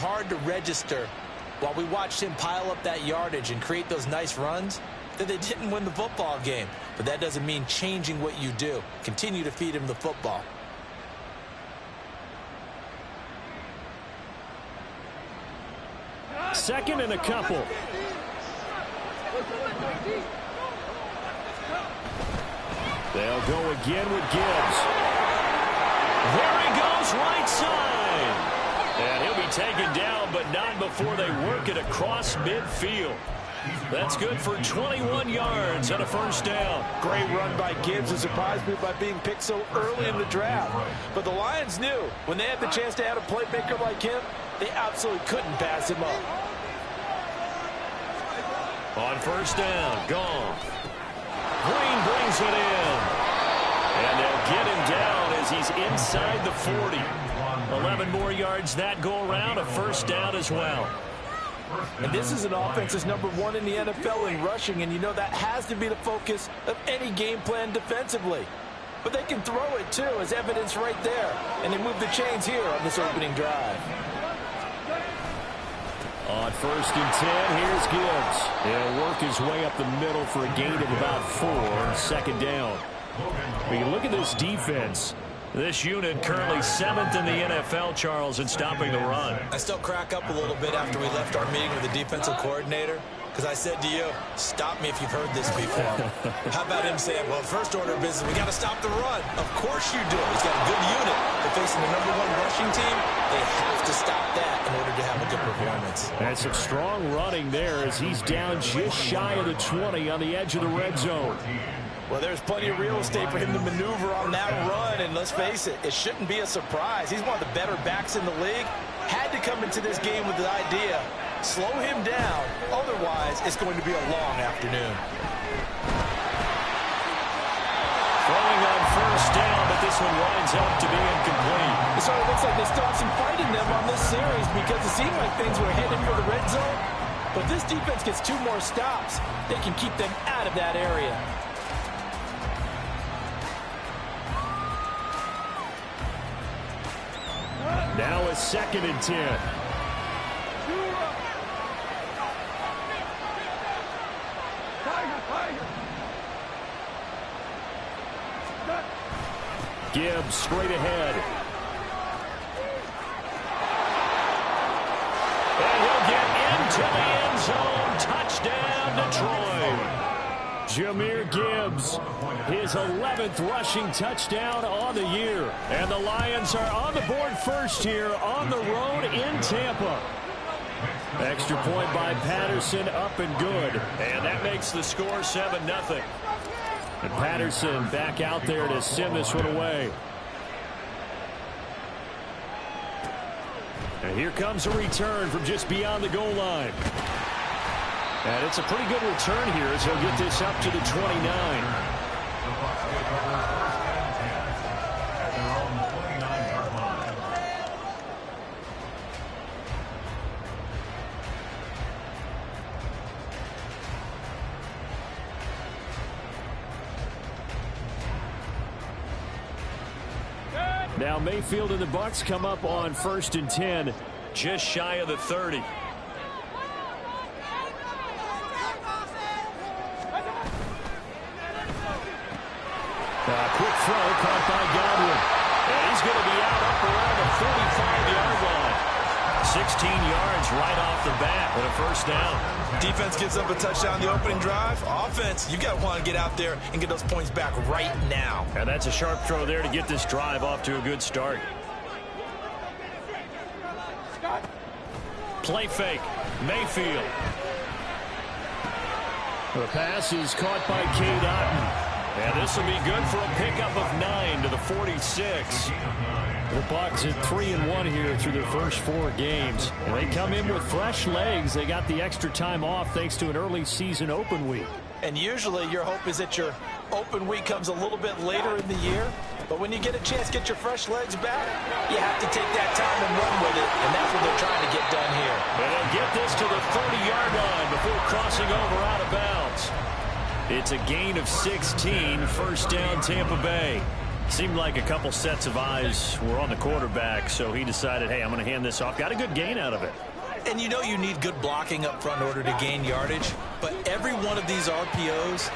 hard to register while we watched him pile up that yardage and create those nice runs that they didn't win the football game. But that doesn't mean changing what you do. Continue to feed him the football. Second and a couple. They'll go again with Gibbs. There he goes, right side. And he'll be taken down, but not before they work it across midfield. That's good for 21 yards and a first down. Great run by Gibbs. It surprised me by being picked so early in the draft. But the Lions knew when they had the chance to add a playmaker like him, they absolutely couldn't pass him up. On first down, gone. Green brings it in. And they'll get him down as he's inside the 40. 11 more yards that go around, a first down as well. And this is an offense that's #1 in the NFL in rushing, and you know that has to be the focus of any game plan defensively. But they can throw it, too, as evidence right there. And they move the chains here on this opening drive. On first and 10, here's Gibbs. He'll work his way up the middle for a gain of about 4, second down. We can look at this defense. This unit currently 7th in the NFL, Charles, in stopping the run. I still crack up a little bit after we left our meeting with the defensive coordinator, because I said to you, stop me if you've heard this before. How about him saying, well, first order of business, we got to stop the run. Of course you do. He's got a good unit. They're facing the #1 rushing team. They have to stop that in order to have a good performance. And some strong running there as he's down just shy of the 20 on the edge of the red zone. Well, there's plenty of real estate for him to maneuver on that run, and let's face it, it shouldn't be a surprise. He's one of the better backs in the league. Had to come into this game with the idea, slow him down, otherwise it's going to be a long afternoon. Throwing on first down, but this one winds up to be incomplete. It sort of looks like they still have some fight in them on this series because it seemed like things were headed for the red zone. But this defense gets 2 more stops. They can keep them out of that area. Now a second and 10. Gibbs straight ahead. And he'll get into the end zone. Touchdown, Detroit. Jahmyr Gibbs, his 11th rushing touchdown on the year. And the Lions are on the board first here on the road in Tampa. Extra point by Patterson, up and good. And that makes the score 7-0. And Patterson back out there to send this one away. And here comes a return from just beyond the goal line. And it's a pretty good return here as he'll get this up to the 29. Now Mayfield and the Bucs come up on first and 10, just shy of the 30. Quick throw caught by Godwin. And he's going to be out up around the 45-yard line. 16 yards right off the bat with a first down. Defense gives up a touchdown the opening drive. Offense, you got to want to get out there and get those points back right now. And that's a sharp throw there to get this drive off to a good start. Play fake. Mayfield. The pass is caught by Cade Otton. And this will be good for a pickup of 9 to the 46. The Bucs at 3-1 here through their first 4 games. And they come in with fresh legs. They got the extra time off thanks to an early season open week. And usually your hope is that your open week comes a little bit later in the year. But when you get a chance to get your fresh legs back, you have to take that time and run with it. And that's what they're trying to get done here. And they'll get this to the 30-yard line before crossing over out of bounds. It's a gain of 16, first down Tampa Bay. Seemed like a couple sets of eyes were on the quarterback, so he decided, hey, I'm going to hand this off. Got a good gain out of it. And you know you need good blocking up front in order to gain yardage, but every one of these RPOs,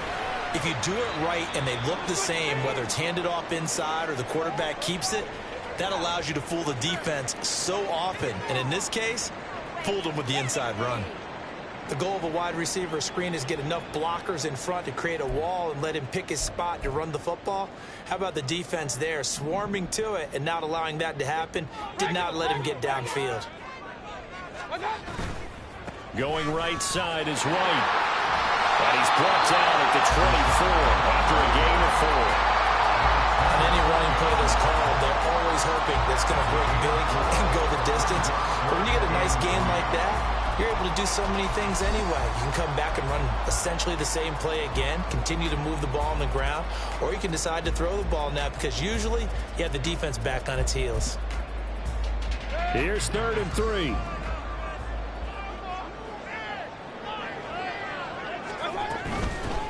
if you do it right and they look the same, whether it's handed off inside or the quarterback keeps it, that allows you to fool the defense so often. And in this case, fooled them with the inside run. The goal of a wide receiver screen is get enough blockers in front to create a wall and let him pick his spot to run the football. How about the defense there, swarming to it and not allowing that to happen? Did not let him get downfield. Going right side is White. And he's brought down at the 24 after a gain of 4. On any running play that's called, they're always hoping that it's going to break big and go the distance. But when you get a nice gain like that, you're able to do so many things anyway. You can come back and run essentially the same play again, continue to move the ball on the ground, or you can decide to throw the ball now because usually you have the defense back on its heels. Here's 3rd and 3.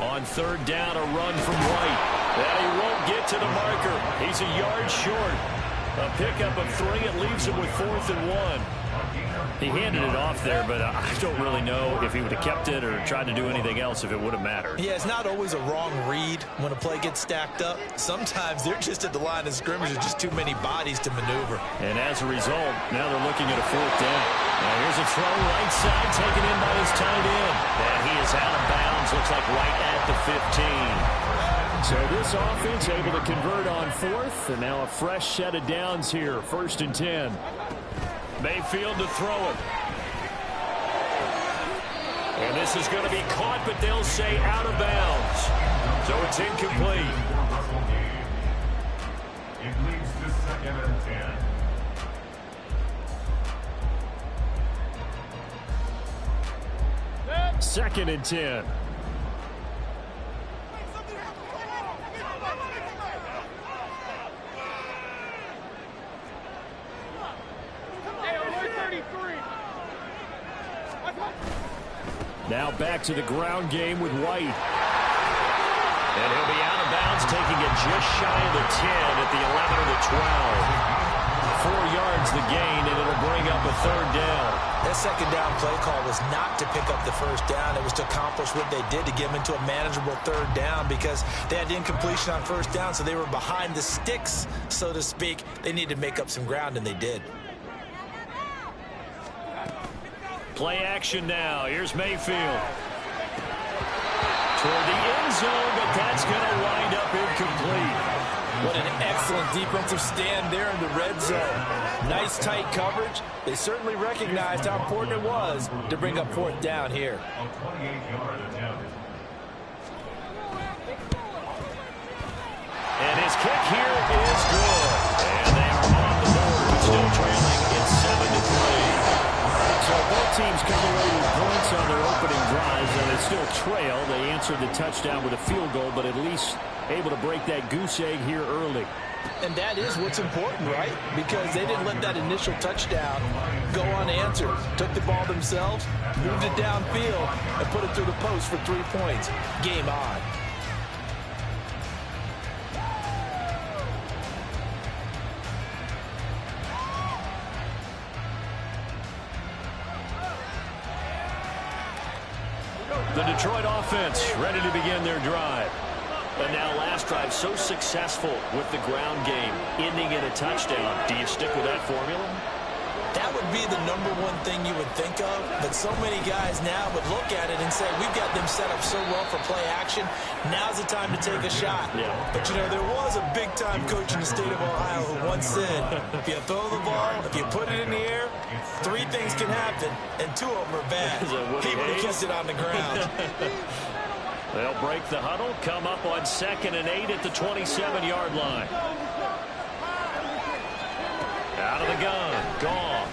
On 3rd down, a run from White. And he won't get to the marker. He's a yard short. A pickup of 3. It leaves him with 4th and 1. He handed it off there, but I don't really know if he would have kept it or tried to do anything else if it would have mattered. Yeah, it's not always a wrong read when a play gets stacked up. Sometimes they're just at the line of scrimmage. There's just too many bodies to maneuver. And as a result, now they're looking at a 4th down. Now here's a throw right side taken in by his tight end. And he is out of bounds. Looks like right at the 15. So this offense able to convert on 4th. And now a fresh set of downs here. 1st and 10. Mayfield to throw it. And this is going to be caught, but they'll say out of bounds. So it's incomplete. It leads to 2nd and 10. 2nd and 10. Now back to the ground game with White. And he'll be out of bounds, taking it just shy of the 10 at the 11 or the 12. 4 yards the gain, and it'll bring up a 3rd down. That 2nd down play call was not to pick up the 1st down. It was to accomplish what they did to get them into a manageable 3rd down because they had incompletion on 1st down, so they were behind the sticks, so to speak. They needed to make up some ground, and they did. Play action now. Here's Mayfield. Toward the end zone, but that's going to wind up incomplete. What an excellent defensive stand there in the red zone. Nice tight coverage. They certainly recognized how important it was to bring up 4th down here. A 28-yard attempt. And his kick here is good. And they are on the board, but still trailing. It's 7-3. So both teams come away with points on their opening drives, and they still trail. They answered the touchdown with a field goal, but at least able to break that goose egg here early. And that is what's important, right? Because they didn't let that initial touchdown go unanswered. Took the ball themselves, moved it downfield, and put it through the post for 3 points. Game on. The Detroit offense ready to begin their drive. And now last drive so successful with the ground game, ending in a touchdown. Do you stick with that formula? That would be the #1 thing you would think of, but so many guys now would look at it and say, we've got them set up so well for play action, now's the time to take a shot. Yeah. But, you know, there was a big-time coach in the state of Ohio who once said, if you throw the ball, if you put it in the air, 3 things can happen, and 2 of them are bad. He would have kept it on the ground. They'll break the huddle, come up on 2nd and 8 at the 27-yard line. Out of the gun, Goff.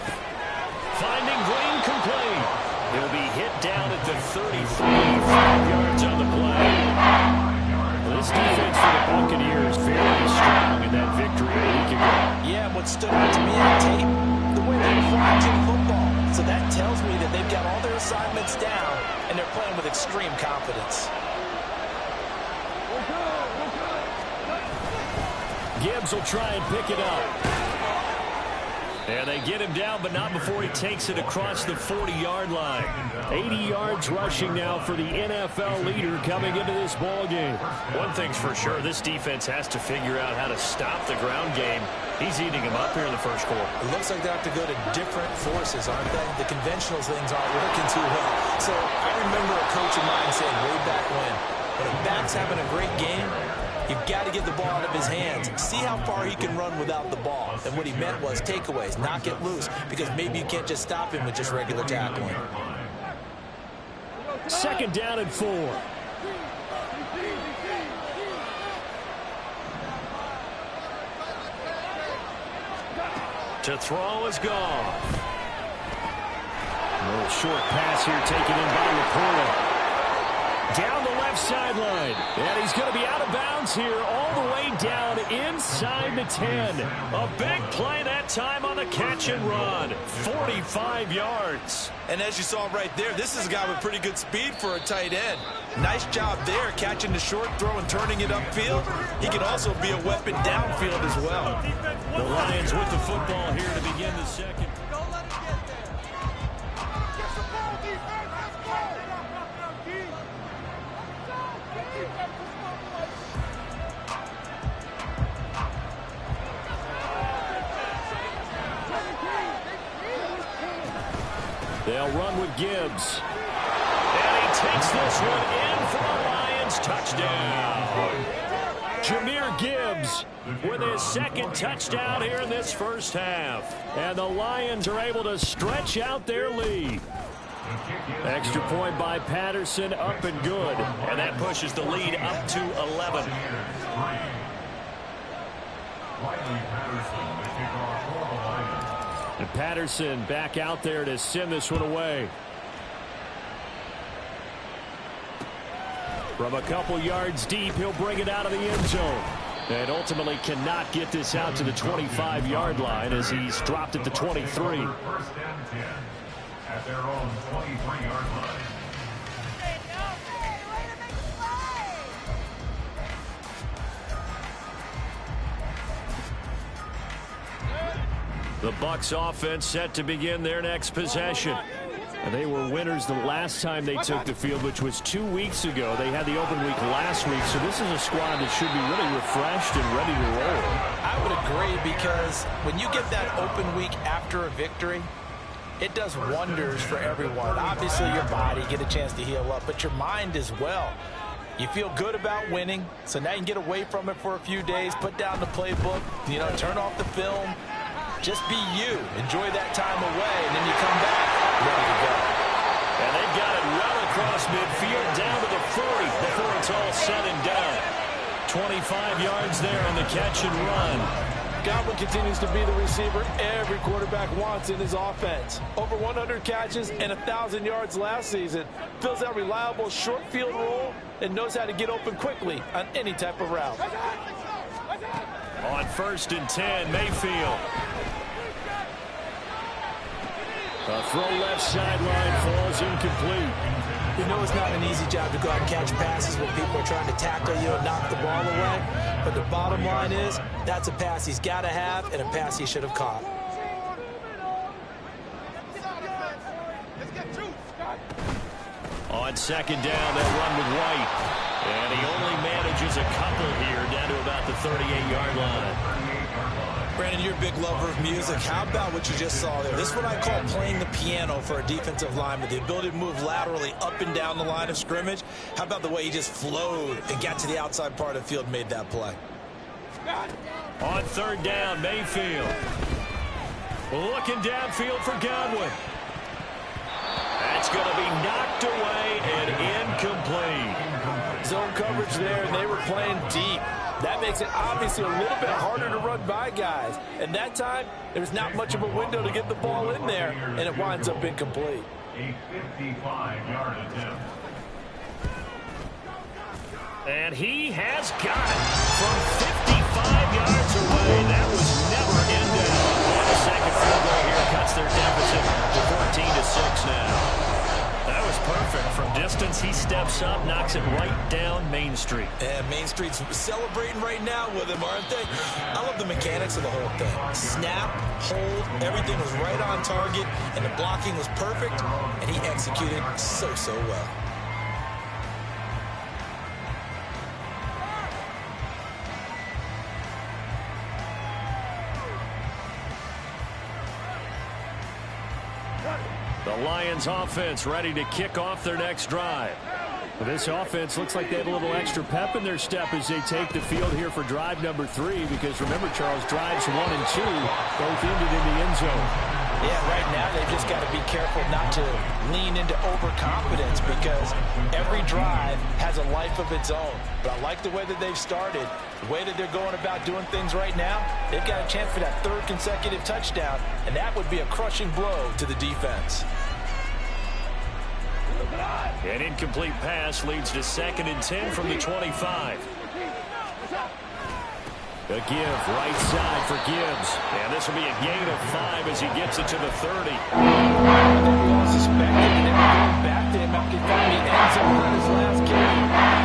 Finding Green complete. He'll be hit down at the 33, 5 yards on the play. This defense for the Buccaneers very strong in that victory a week ago. Yeah, what stood out to me on tape, the way they were flying to the football. So that tells me that they've got all their assignments down, and they're playing with extreme confidence. Gibbs will try and pick it up. And they get him down, but not before he takes it across the 40-yard line. 80 yards rushing now for the NFL leader coming into this ball game. One thing's for sure, this defense has to figure out how to stop the ground game. He's eating him up here in the first quarter. It looks like they have to go to different forces, aren't they? The conventional things aren't working too well. So I remember a coach of mine saying way back when a back's having a great game, you've got to get the ball out of his hands. See how far he can run without the ball. And what he meant was takeaways, knock it loose, because maybe you can't just stop him with just regular tackling. 2nd down and 4. To throw is gone. A little short pass here taken in by Laporta. Down the left sideline. And he's going to be out of bounds here all the way down inside the 10. A big play that time on the catch and run. 45 yards. And as you saw right there, this is a guy with pretty good speed for a tight end. Nice job there, catching the short throw and turning it upfield. He can also be a weapon downfield as well. The Lions with the football here to begin the second. They'll run with Gibbs. And he takes this one in for a Lions touchdown. Jahmyr Gibbs with his 2nd touchdown here in this first half. And the Lions are able to stretch out their lead. Extra point by Patterson, up and good. And that pushes the lead up to 11. And Patterson back out there to send this one away. From a couple yards deep, he'll bring it out of the end zone. And ultimately cannot get this out to the 25-yard line as he's dropped at the 23. 1st and 10 at their own 23-yard line. The Bucs offense set to begin their next possession. And they were winners the last time they took the field, which was 2 weeks ago. They had the open week last week, so this is a squad that should be really refreshed and ready to roll. I would agree, because when you get that open week after a victory, it does wonders for everyone. Obviously, your body, get a chance to heal up, but your mind as well. You feel good about winning, so now you can get away from it for a few days, put down the playbook, turn off the film. Just be you. Enjoy that time away, and then you come back ready to go. And they've got it well across midfield down to the 40 before it's all said and done. 25 yards there on the catch and run. Godwin continues to be the receiver every quarterback wants in his offense. Over 100 catches and 1,000 yards last season. Fills that reliable short field role and knows how to get open quickly on any type of route. On 1st and 10, Mayfield. A throw left sideline falls incomplete. You know it's not an easy job to go out and catch passes when people are trying to tackle you and knock the ball away. But the bottom line is, that's a pass he's got to have and a pass he should have caught. On 2nd down, they'll run with White. And he only manages a couple here down to about the 38-yard line. Brandon, you're a big lover of music. How about what you just saw there? This is what I call playing the piano for a defensive lineman. The ability to move laterally up and down the line of scrimmage. How about the way he just flowed and got to the outside part of the field and made that play? On 3rd down, Mayfield. Looking downfield for Godwin. That's going to be knocked away and incomplete. Zone coverage there, and they were playing deep. That makes it obviously a little bit harder to run by guys. And that time, there's not much of a window to get the ball in there, and it winds up incomplete. A 55-yard attempt. And he has got it from 55 yards away. That was never in doubt. And the second field goal here cuts their deficit to 14-6 now. That was perfect from distance. distance. He steps up, knocks it right down Main Street. And Main Street's celebrating right now with him, aren't they? I love the mechanics of the whole thing. Snap, hold, everything was right on target, and the blocking was perfect, and he executed so well. The Lions offense ready to kick off their next drive. Well, this offense looks like they have a little extra pep in their step as they take the field here for drive number 3, because remember, Charles, drives 1 and 2 both ended in the end zone. Yeah, right now they've just got to be careful not to lean into overconfidence, because every drive has a life of its own. But I like the way that they've started, the way that they're going about doing things right now. They've got a chance for that 3rd consecutive touchdown, and that would be a crushing blow to the defense. An incomplete pass leads to 2nd and 10 from the 25. A give right side for Gibbs. And this will be a gain of 5 as he gets it to the 30. We all suspected that they were going back to him after he found the end zone on his last carry.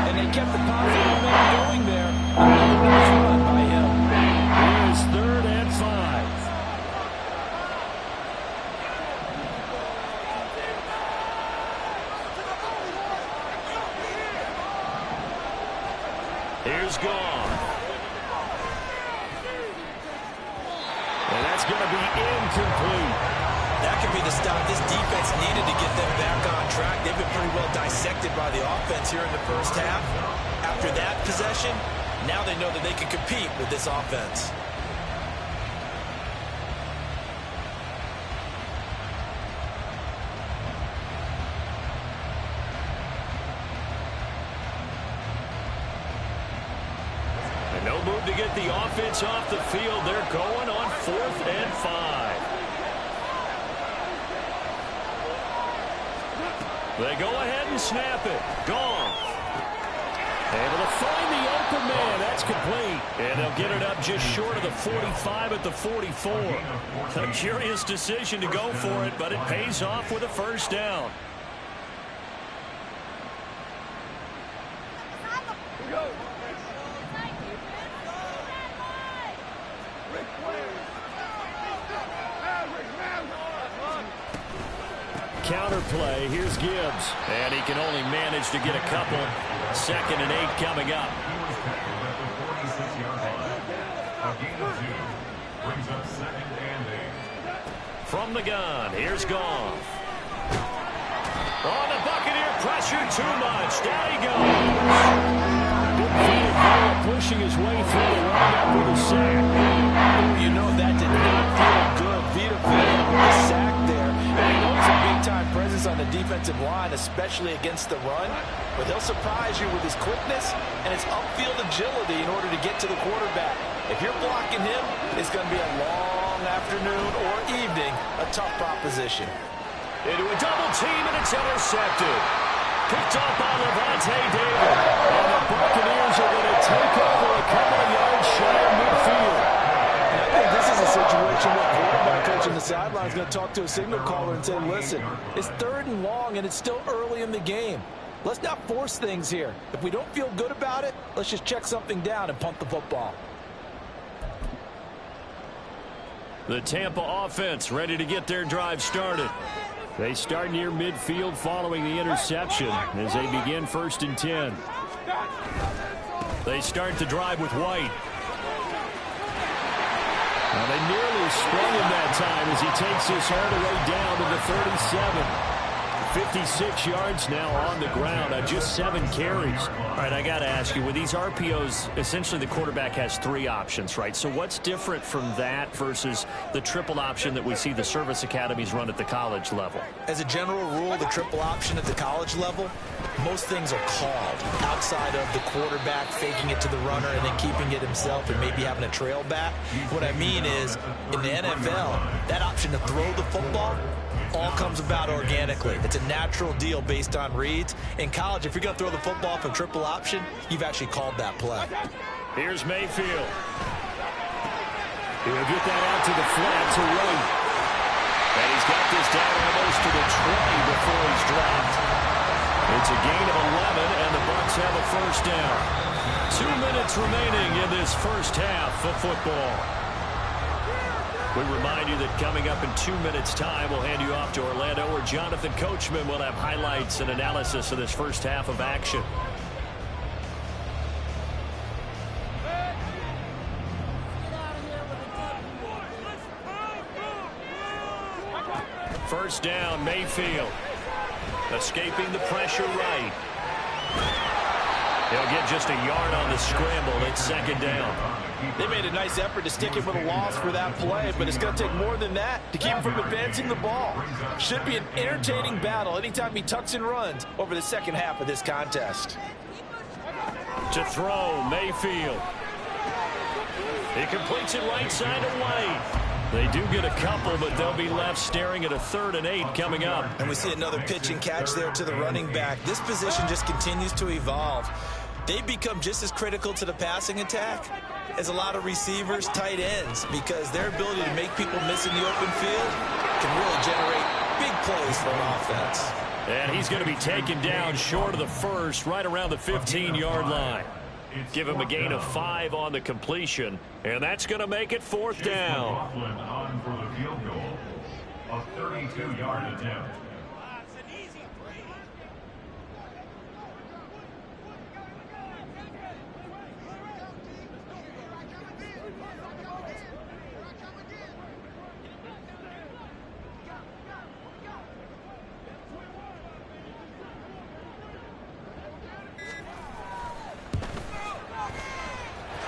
And they kept the positive momentum going there. Another nice run by him. Here's 3rd and 5. Here's gone. And that's going to be incomplete. That could be the stop this defense needed to get them back on track. They've been pretty well dissected by the offense here in the first half. After that possession, now they know that they can compete with this offense. No move to get the offense off the field. They're going on 4th and 5. They go ahead and snap it. Gone. Able to find the open man. That's complete. And they'll get it up just short of the 45 at the 44. A curious decision to go for it, but it pays off with a 1st down. Counter play. Here's Gibbs. And he can only manage to get a couple. 2nd and 8 coming up. From the gun, here's Goff. On the Buccaneer, pressure too much. Down he goes. Pushing his way through the windup with a sack. You know that did not feel good. Vita Vea with the sack there. And he knows a big-time presence on the defensive line, especially against the run. But he'll surprise you with his quickness and his upfield agility in order to get to the quarterback. If you're blocking him, it's going to be a long afternoon or evening, a tough proposition. Into a double team, and it's intercepted. Picked up by Levante David. And the Buccaneers are going to take over a couple of yards shy of midfield. And I think this is a situation where quarterback coach on the sideline is going to talk to a signal caller and say, listen, it's 3rd and long, and it's still early in the game. Let's not force things here. If we don't feel good about it, let's just check something down and punt the football. The Tampa offense ready to get their drive started. They start near midfield following the interception as they begin 1st and 10. They start the drive with White. Now they nearly sprung him that time as he takes this all the way down to the 37. 56 yards now on the ground on just 7 carries. All right, I got to ask you, with these RPOs, essentially the quarterback has 3 options, right? So what's different from that versus the triple option that we see the service academies run at the college level? As a general rule, the triple option at the college level, most things are called outside of the quarterback faking it to the runner and then keeping it himself and maybe having a trail back. What I mean is, in the NFL, that option to throw the football all comes about organically. It's a natural deal based on reads. In college, if you're going to throw the football from triple option, you've actually called that play. Here's Mayfield. He'll get that out to the flat to right. And he's got this down almost to the 20 before he's dropped. It's It's a gain of 11, and the Bucs have a first down. 2 minutes remaining in this first half of football. We remind you that coming up in 2 minutes' time, we'll hand you off to Orlando, where Jonathan Coachman will have highlights and analysis of this first half of action. First down, Mayfield. Escaping the pressure right. He'll get just a yard on the scramble. It's second down. They made a nice effort to stick him with a loss for that play, but it's going to take more than that to keep him from advancing the ball. Should be an entertaining battle anytime he tucks and runs over the second half of this contest. To throw, Mayfield. He completes it right side to White. They do get a couple, but they'll be left staring at a 3rd and 8 coming up. And we see another pitch and catch there to the running back. This position just continues to evolve. They become just as critical to the passing attack as a lot of receivers, tight ends, because their ability to make people miss in the open field can really generate big plays for an offense. And he's going to be taken down short of the first, right around the 15-yard line. Give him a gain of 5 on the completion, and that's going to make it 4th down. On for the field goal. A 32-yard attempt.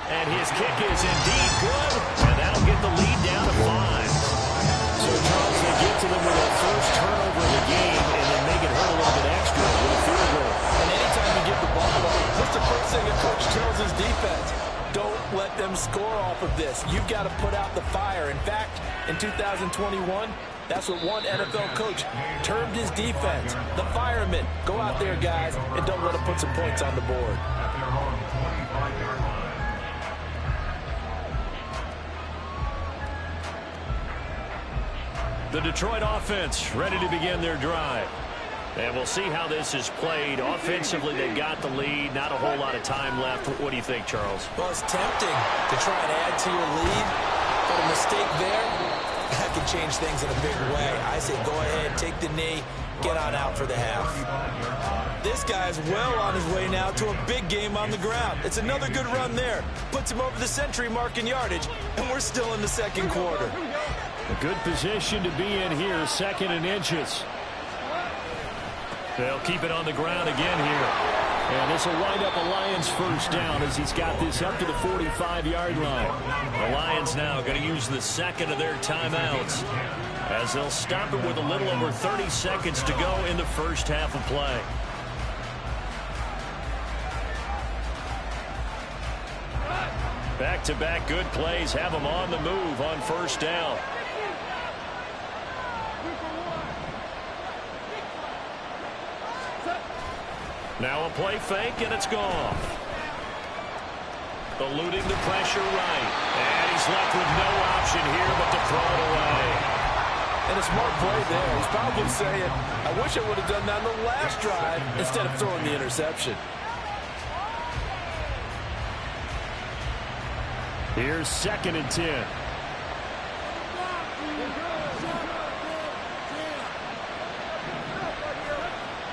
And his kick is indeed good, and that'll get the lead down to 5. So, Charles, they get to them with their first turnover of the game, and then make it hurt a little bit extra with a field goal. And anytime you give the ball up, what's the first thing a coach tells his defense? Don't let them score off of this. You've got to put out the fire. In fact, in 2021, that's what one NFL coach termed his defense. The firemen. Go out there, guys, and don't let them put some points on the board. At their own 25-yard line. The Detroit offense ready to begin their drive. And we'll see how this is played. Offensively, they got the lead. Not a whole lot of time left. What do you think, Charles? Well, it's tempting to try and add to your lead, but a mistake there, that can change things in a big way. I say go ahead, take the knee, get on out for the half. This guy's well on his way now to a big game on the ground. It's another good run there. Puts him over the century mark in yardage, and we're still in the second quarter. A good position to be in here, 2nd and inches. They'll keep it on the ground again here. And this will wind up a Lions first down as he's got this up to the 45-yard line. The Lions now going to use the second of their timeouts as they'll stop it with a little over 30 seconds to go in the first half of play. Back-to-back good plays have them on the move on first down. Now a play fake, and it's gone. Eluding the pressure right. And he's left with no option here but to throw it away. And a smart play there. He's probably saying, I wish I would have done that on the last drive instead of throwing the interception. Here's 2nd and 10.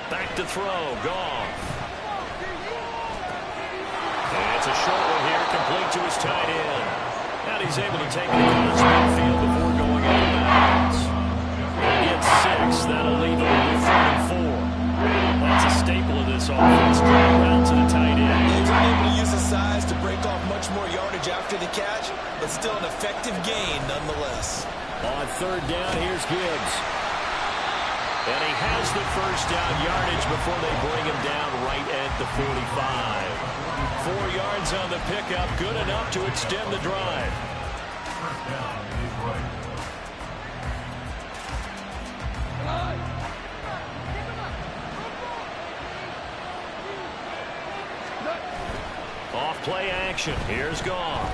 Back to throw. Gone. And it's a short one here, complete to his tight end. And he's able to take it across midfield before going out of bounds. He gets 6. That'll leave him with 3rd and 4. That's a staple of this offense. Going around to the tight end. He's unable to use his size to break off much more yardage after the catch, but still an effective gain nonetheless. On 3rd down, here's Gibbs. And he has the first down yardage before they bring him down right at the 45. 4 yards on the pickup, good enough to extend the drive. First down is right. Off play action. Here's Goff.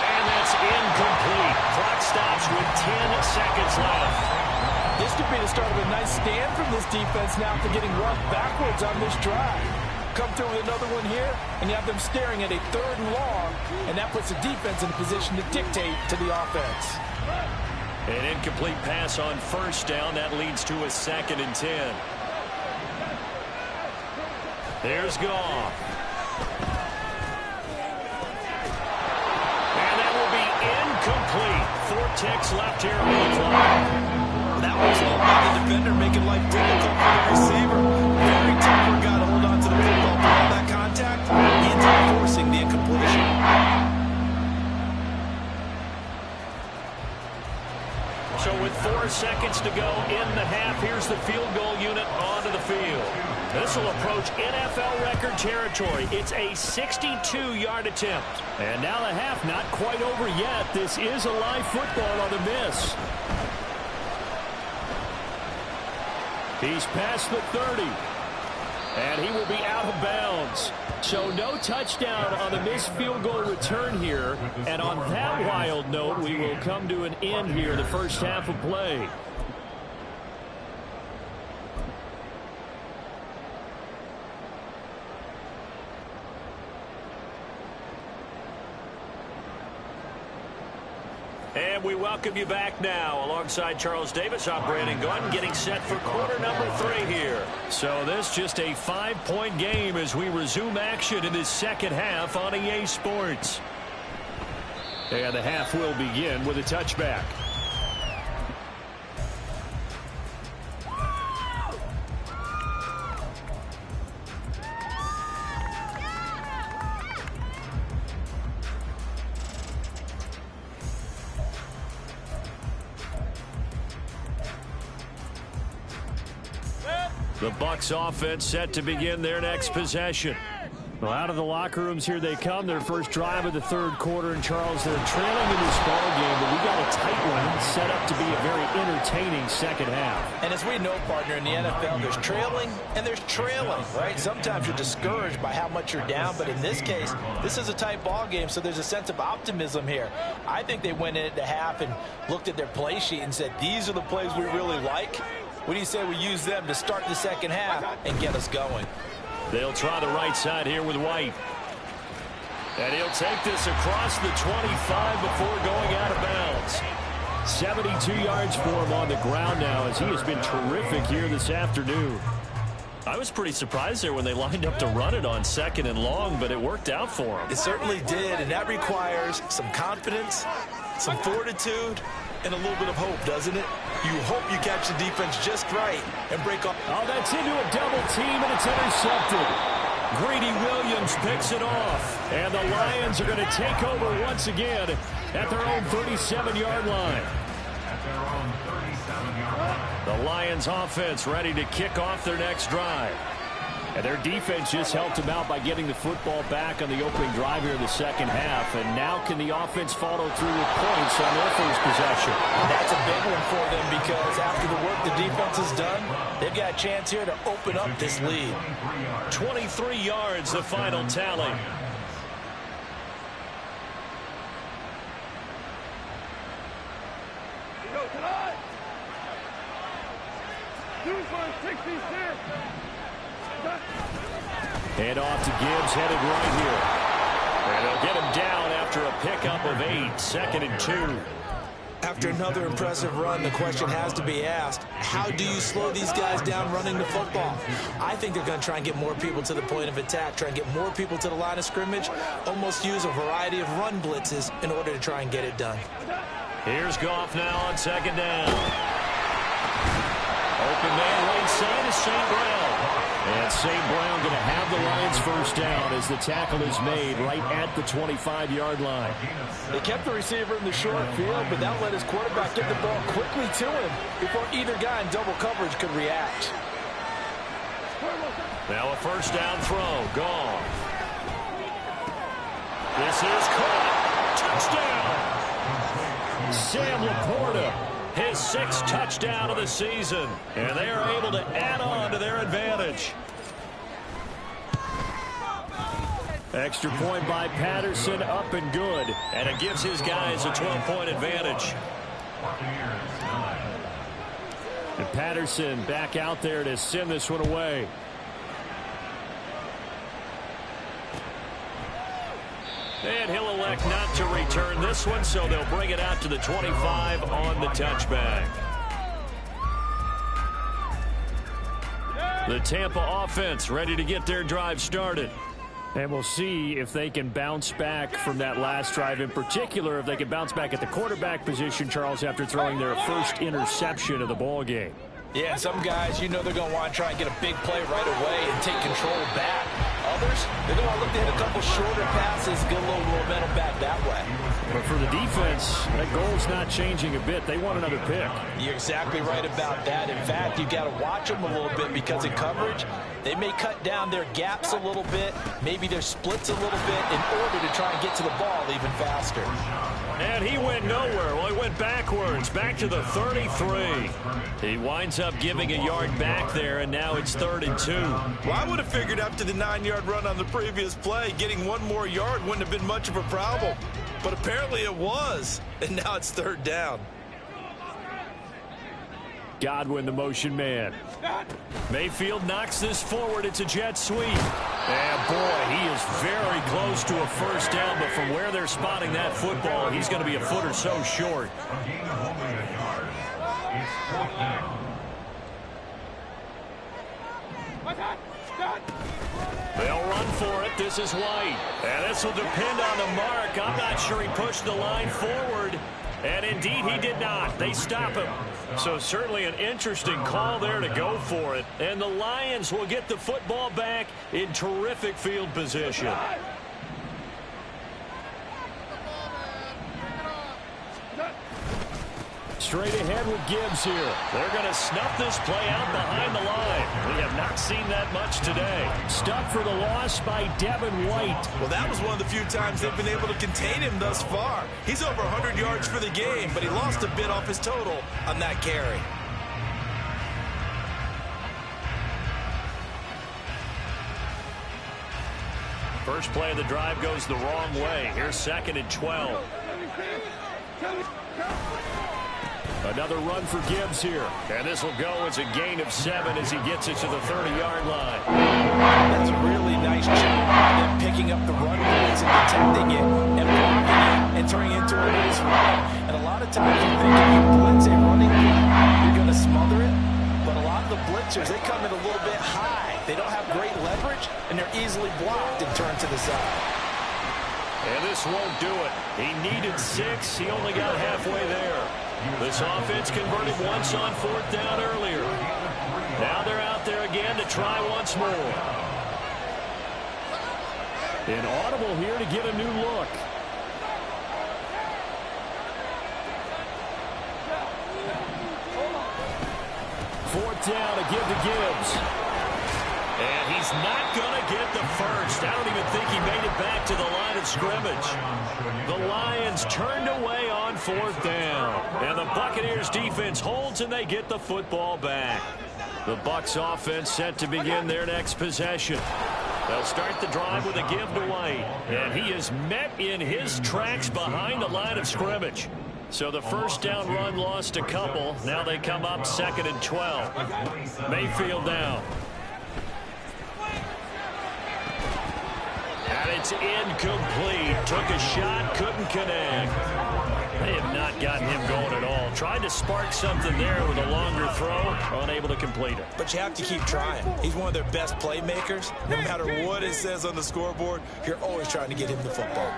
And that's incomplete. Clock stops with 10 seconds left. This This could be the start of a nice stand from this defense now after getting run backwards on this drive. Come through with another one here, and you have them staring at a 3rd and long, and that puts the defense in a position to dictate to the offense. An incomplete pass on 1st down. That leads to a 2nd and 10. There's Goff. And that will be incomplete. 4 ticks left here on the clock. That was all by the defender, making life difficult for the receiver. Very tough for a guy to hold on to the football through all that contact. He ends up forcing the incompletion. So with 4 seconds to go in the half, here's the field goal unit onto the field. This will approach NFL record territory. It's a 62-yard attempt. And now the half not quite over yet. This is a live football on the miss. He's past the 30. And he will be out of bounds. So no touchdown on the missed field goal return here. And on that wild note, we will come to an end here, the first half of play. And we welcome you back now. Alongside Charles Davis, I'm Brandon Gunn, getting set for quarter number 3 here. So this just a 5-point game as we resume action in this second half on EA Sports. And the half will begin with a touchback. The Bucs offense set to begin their next possession. Well, out of the locker rooms here they come. Their first drive of the 3rd quarter. And Charles, they're trailing in this ball game, but we got a tight one set up to be a very entertaining second half. And as we know, partner, in the NFL, there's trailing and there's trailing, right? Sometimes you're discouraged by how much you're down, but in this case, this is a tight ball game, so there's a sense of optimism here. I think they went in at the half and looked at their play sheet and said, these are the plays we really like. What do you say we use them to start the second half and get us going? They'll try the right side here with White. And he'll take this across the 25 before going out of bounds. 72 yards for him on the ground now as he has been terrific here this afternoon. I was pretty surprised there when they lined up to run it on 2nd and long, but it worked out for him. It certainly did, and that requires some confidence, some fortitude, and a little bit of hope, doesn't it? You hope you catch the defense just right and break off. Oh, that's into a double team, and it's intercepted. Greedy Williams picks it off, and the Lions are going to take over once again at their own 37-yard line. The Lions offense ready to kick off their next drive. And their defense just helped them out by getting the football back on the opening drive here in the second half. And now can the offense follow through with points on their first possession? That's a big one for them because after the work the defense has done, they've got a chance here to open up this lead. 23 yards, the final tally. Hand off to Gibbs, headed right here. And they'll get him down after a pickup of 8, 2nd and 2. After another impressive run, the question has to be asked, how do you slow these guys down running the football? I think they're going to try and get more people to the point of attack, try and get more people to the line of scrimmage, almost use a variety of run blitzes in order to try and get it done. Here's Goff now on 2nd down. Open man right side is St. Brown. And St. Brown going to have the Lions first down as the tackle is made right at the 25-yard line. They kept the receiver in the short field, but that let his quarterback get the ball quickly to him before either guy in double coverage could react. Now a first down throw. Gone. This is caught. Touchdown. Sam Laporta. His 6th touchdown of the season. And they are able to add on to their advantage. Extra point by Patterson, up and good. And it gives his guys a 12-point advantage. And Patterson back out there to send this one away. And he'll elect not to return this one, so they'll bring it out to the 25 on the touchback. The Tampa offense ready to get their drive started. And we'll see if they can bounce back from that last drive. In particular, if they can bounce back at the quarterback position, Charles, after throwing their first interception of the ball game. Yeah, some guys, you know they're going to want to try and get a big play right away and take control back. Others, they're going to look to hit a couple shorter passes, get a little momentum back that way. But for the defense, that goal's not changing a bit. They want another pick. You're exactly right about that. In fact, you've got to watch them a little bit because in coverage, they may cut down their gaps a little bit, maybe their splits a little bit in order to try and get to the ball even faster. And he went nowhere. Well, he went backwards, back to the 33. He winds up giving a yard back there, and now it's 3rd and 2. Well, I would have figured after the 9-yard run on the previous play, getting one more yard wouldn't have been much of a problem. But apparently it was, and now it's 3rd down. Godwin, the motion man. Mayfield knocks this forward. It's a jet sweep. And, boy, he is very close to a first down, but from where they're spotting that football, he's going to be a foot or so short. They'll run for it. This is White. And this will depend on the mark. I'm not sure he pushed the line forward. And indeed, he did not. They stop him. So certainly an interesting call there to go for it. And the Lions will get the football back in terrific field position. Straight ahead with Gibbs here. They're going to snuff this play out behind the line. We have not seen that much today. Stuck for the loss by Devin White. Well, that was one of the few times they've been able to contain him thus far. He's over 100 yards for the game, but he lost a bit off his total on that carry. First play of the drive goes the wrong way. Here's 2nd and 12. Another run for Gibbs here. And this will go as a gain of 7 as he gets it to the 30-yard line. That's a really nice job by them picking up the run blitz and detecting it and blocking it and turning it into what it is run. And a lot of times you think if you blitz a running play, you're going to smother it. But a lot of the blitzers, they come in a little bit high. They don't have great leverage, and they're easily blocked and turned to the side. And this won't do it. He needed 6. He only got halfway there. This offense converted once on 4th down earlier. Now they're out there again to try once more. An audible here to get a new look. Fourth down to give to Gibbs. And he's not going to get the first. I don't even think he made it back to the line of scrimmage. The Lions turned away on 4th down. And the Buccaneers defense holds and they get the football back. The Bucs offense set to begin their next possession. They'll start the drive with a give to White. And he is met in his tracks behind the line of scrimmage. So the first down run lost a couple. Now they come up 2nd and 12. Mayfield down. And it's incomplete. Took a shot, couldn't connect. They have not gotten him going at all. Tried to spark something there with a longer throw. Unable to complete it. But you have to keep trying. He's one of their best playmakers. No matter what it says on the scoreboard, you're always trying to get him the football.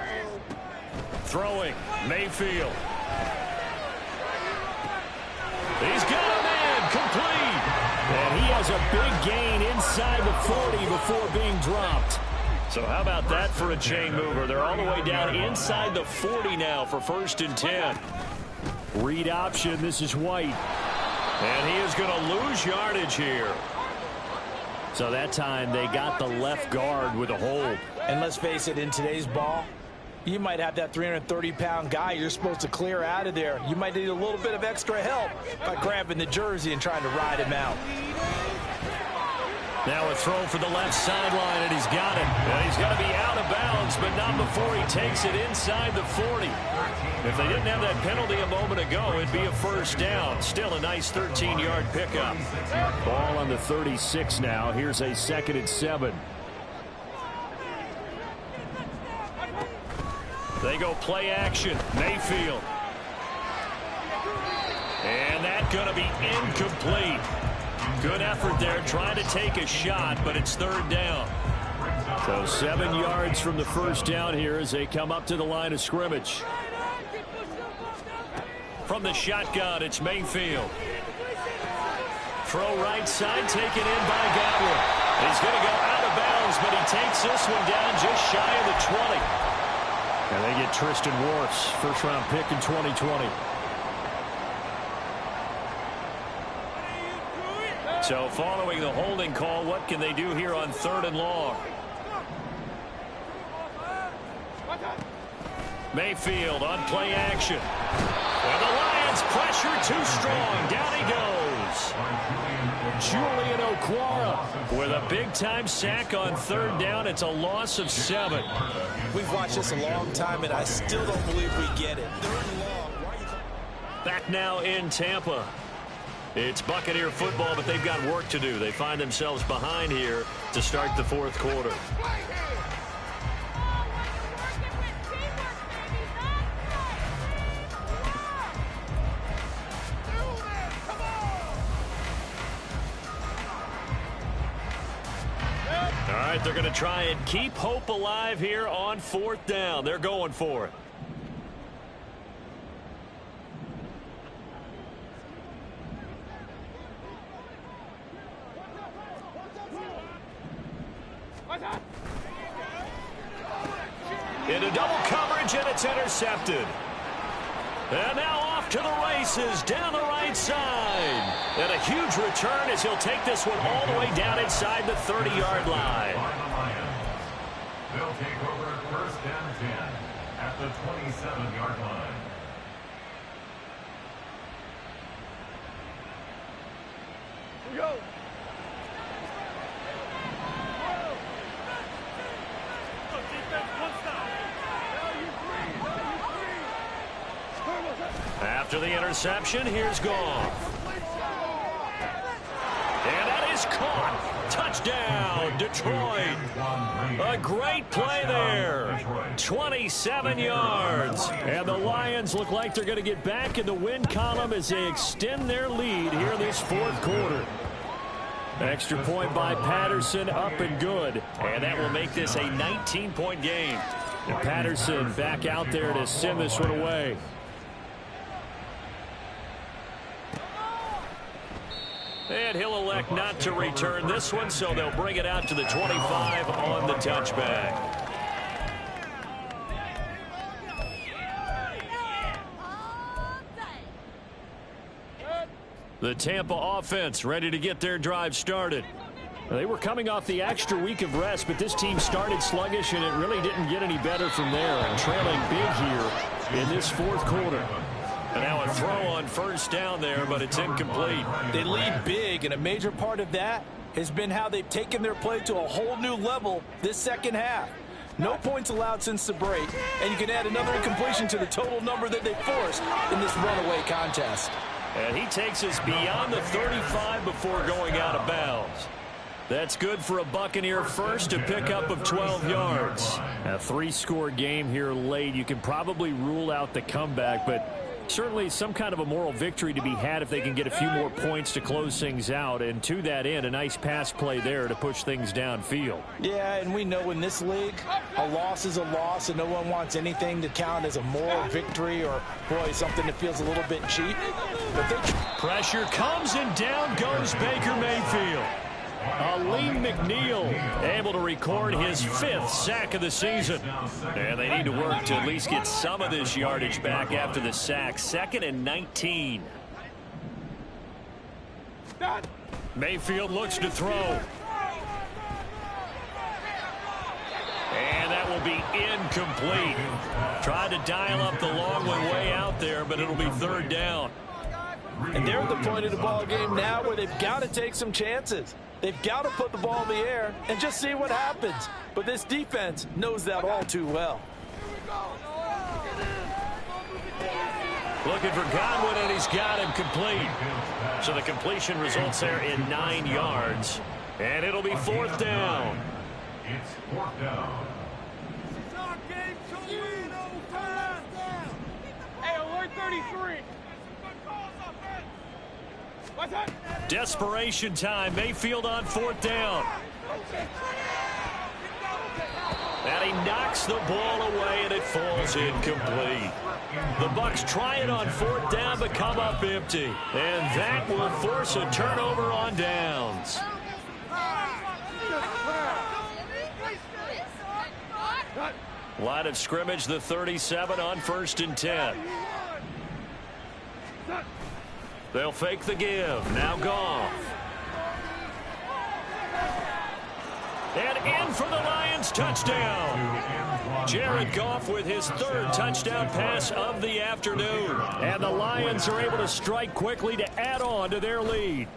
Throwing, Mayfield. He's got a man, complete. And he has a big gain inside the 40 before being dropped. So how about that for a chain mover? They're all the way down inside the 40 now for 1st and 10. Read option, this is White. And he is going to lose yardage here. So that time they got the left guard with a hold. And let's face it, in today's ball, you might have that 330-pound guy you're supposed to clear out of there. You might need a little bit of extra help by grabbing the jersey and trying to ride him out. Now a throw for the left sideline, and he's got it. And he's going to be out of bounds, but not before he takes it inside the 40. If they didn't have that penalty a moment ago, it'd be a first down. Still a nice 13-yard pickup. Ball on the 36 now. Here's a 2nd and 7. They go play action. Mayfield. And that's going to be incomplete. Good effort there trying to take a shot, but it's 3rd down. So 7 yards from the first down here as they come up to the line of scrimmage. From the shotgun, it's Mayfield. Throw right side, taken in by Godwin. He's going to go out of bounds, but he takes this one down just shy of the 20. And they get Tristan Wirfs, first-round pick in 2020. So following the holding call, what can they do here on 3rd and long? Mayfield on play action. And the Lions pressure too strong. Down he goes. Julian Okwara with a big-time sack on 3rd down. It's a loss of 7. We've watched this a long time, and I still don't believe we get it. 3rd and long. Back now in Tampa. It's Buccaneer football, but they've got work to do. They find themselves behind here to start the 4th quarter. All right, they're going to try and keep hope alive here on 4th down. They're going for it. Into double coverage, and it's intercepted. And now off to the races down the right side. And a huge return as he'll take this one all the way down inside the 30-yard line. They'll take over 1st and 10 at the 27-yard line. Here we go. After the interception, here's Goff. And that is caught. Touchdown, Detroit. A great play there. 27 yards. And the Lions look like they're going to get back in the win column as they extend their lead here in this 4th quarter. Extra point by Patterson, up and good. And that will make this a 19-point game. And Patterson back out there to send this one away. And he'll elect not to return this one, so they'll bring it out to the 25 on the touchback. The Tampa offense ready to get their drive started. They were coming off the extra week of rest, but this team started sluggish, and it really didn't get any better from there. And trailing big here in this 4th quarter. And now a throw on 1st down there, but it's incomplete. They lead big, and a major part of that has been how they've taken their play to a whole new level this 2nd half. No points allowed since the break, and you can add another incompletion to the total number that they forced in this runaway contest. And he takes us beyond the 35 before going out of bounds. That's good for a Buccaneer first, a pickup of 12 yards. A 3-score game here late. You can probably rule out the comeback, but certainly some kind of a moral victory to be had if they can get a few more points to close things out. And to that end, a nice pass play there to push things downfield. Yeah, and we know in this league, a loss is a loss, and no one wants anything to count as a moral victory or, boy, something that feels a little bit cheap. But pressure comes, and down goes Baker Mayfield. Aleem McNeil able to record his 5th sack of the season. And they need to work to at least get some of this yardage back after the sack. 2nd and 19. Mayfield looks to throw. And that will be incomplete. Tried to dial up the long one way out there, but it'll be 3rd down. And they're at the point of the ball game now where they've got to take some chances. They've got to put the ball in the air and just see what happens. But this defense knows that all too well. Looking for Godwin, and he's got him complete. So the completion results there in 9 yards. And it'll be 4th down. It's 4th down. Hey, alert 33. What's that? Desperation time. Mayfield on 4th down. And he knocks the ball away, and it falls incomplete. The Bucs try it on 4th down, but come up empty. And that will force a turnover on downs. Line of scrimmage, the 37 on 1st and 10. They'll fake the give. Now Goff. And in for the Lions, touchdown. Jared Goff with his 3rd touchdown pass of the afternoon. And the Lions are able to strike quickly to add on to their lead.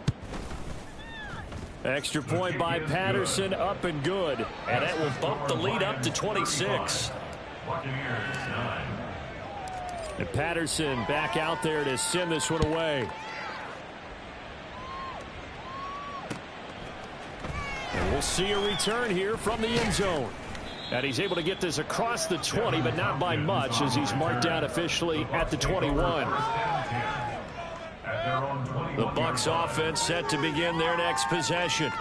Extra point by Patterson, up and good. And that will bump the lead up to 26. And Patterson back out there to send this one away. And we'll see a return here from the end zone. And he's able to get this across the 20, but not by much, as he's marked down officially at the 21. The Bucs offense set to begin their next possession.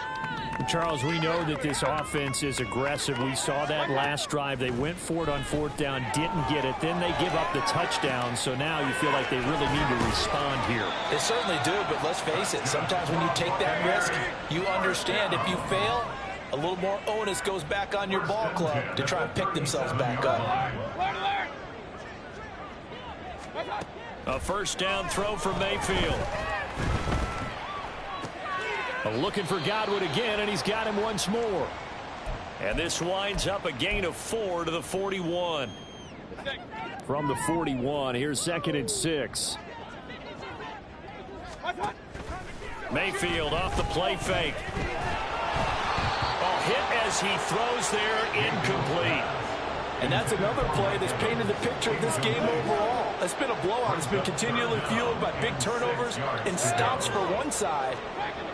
Charles, we know that this offense is aggressive. We saw that last drive. They went for it on 4th down, didn't get it. Then they give up the touchdown. So now you feel like they really need to respond here. They certainly do, but let's face it. Sometimes when you take that risk, you understand if you fail, a little more onus goes back on your ball club to try and pick themselves back up. A 1st down throw for Mayfield. Looking for Godwin again, and he's got him once more. And this winds up a gain of 4 to the 41. From the 41, here's 2nd and 6. Mayfield off the play fake. Oh, hit as he throws there, incomplete. And that's another play that's painted the picture of this game overall. It's been a blowout. It's been continually fueled by big turnovers and stops for one side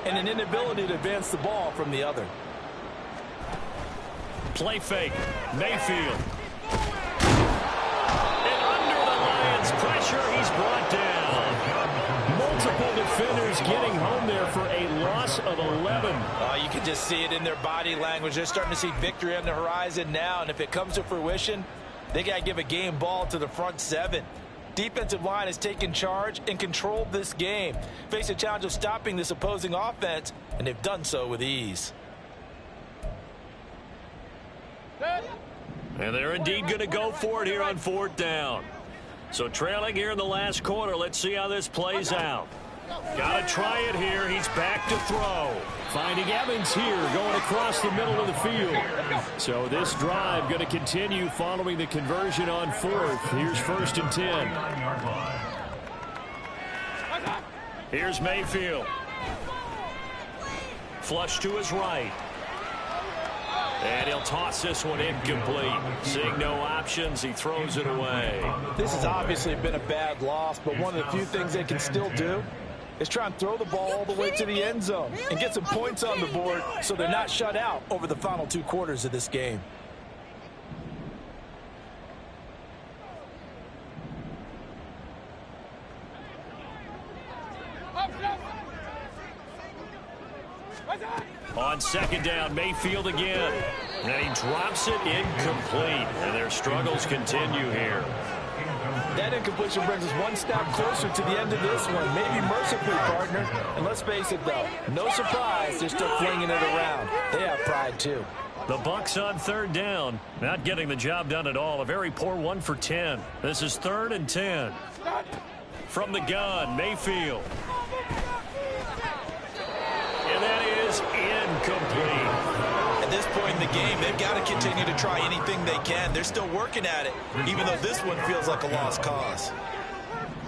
and an inability to advance the ball from the other. Play fake. Mayfield. And under the Lions' pressure, he's brought down. Multiple defenders getting home there for a loss of 11. You can just see it in their body language. They're starting to see victory on the horizon now, and if it comes to fruition, they got to give a game ball to the front 7. Defensive line has taken charge and controlled this game. Face a challenge of stopping this opposing offense, and they've done so with ease. And they're indeed going to go for it here on 4th down. So trailing here in the last quarter, let's see how this plays out. Got to try it here. He's back to throw. Finding Evans here, going across the middle of the field. So this drive going to continue following the conversion on 4th. Here's 1st and 10. Here's Mayfield. Flush to his right. And he'll toss this one incomplete. Seeing no options, he throws it away. This has obviously been a bad loss, but one of the few things they can still do is try and throw the ball all the way to the end zone and get some points on the board so they're not shut out over the final 2 quarters of this game. On 2nd down, Mayfield again. And he drops it incomplete. And their struggles continue here. That incompletion brings us one step closer to the end of this one. Maybe mercifully, partner. And let's face it, though, no surprise, they're still flinging it around. They have pride, too. The Bucs on 3rd down. Not getting the job done at all. A very poor 1 for 10. This is 3rd and 10. From the gun, Mayfield. And that is incomplete. At this point in the game, they've got to continue to try anything they can. They're still working at it, even though this one feels like a lost cause.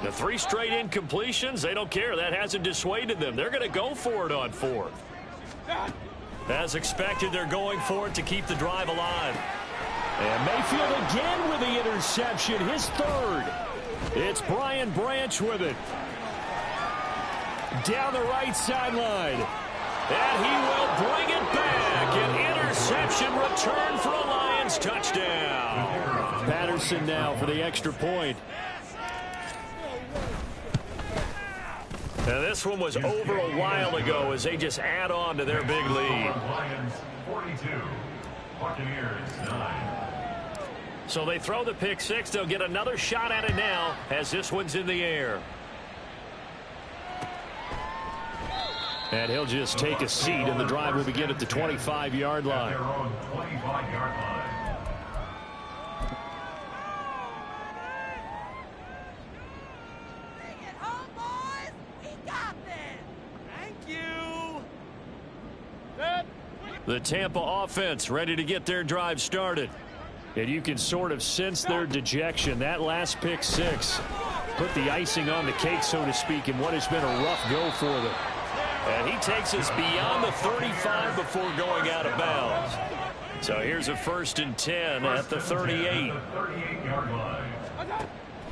The 3 straight incompletions, they don't care. That hasn't dissuaded them. They're going to go for it on 4th. As expected, they're going for it to keep the drive alive. And Mayfield again with the interception, his third. It's Brian Branch with it. Down the right sideline. And he will bring it back. An interception return for a Lions touchdown. Patterson now for the extra point. Now this one was over a while ago as they just add on to their big lead. Lions 42, Buccaneers 9. So they throw the pick six. They'll get another shot at it now as this one's in the air. And he'll just take a seat, and the drive will begin at the 25-yard line. Their own 25-yard line. The Tampa offense ready to get their drive started. And you can sort of sense their dejection. That last pick six put the icing on the cake, so to speak, in what has been a rough go for them. And he takes us beyond the 35 before going out of bounds. So here's a 1st and 10 at the 38.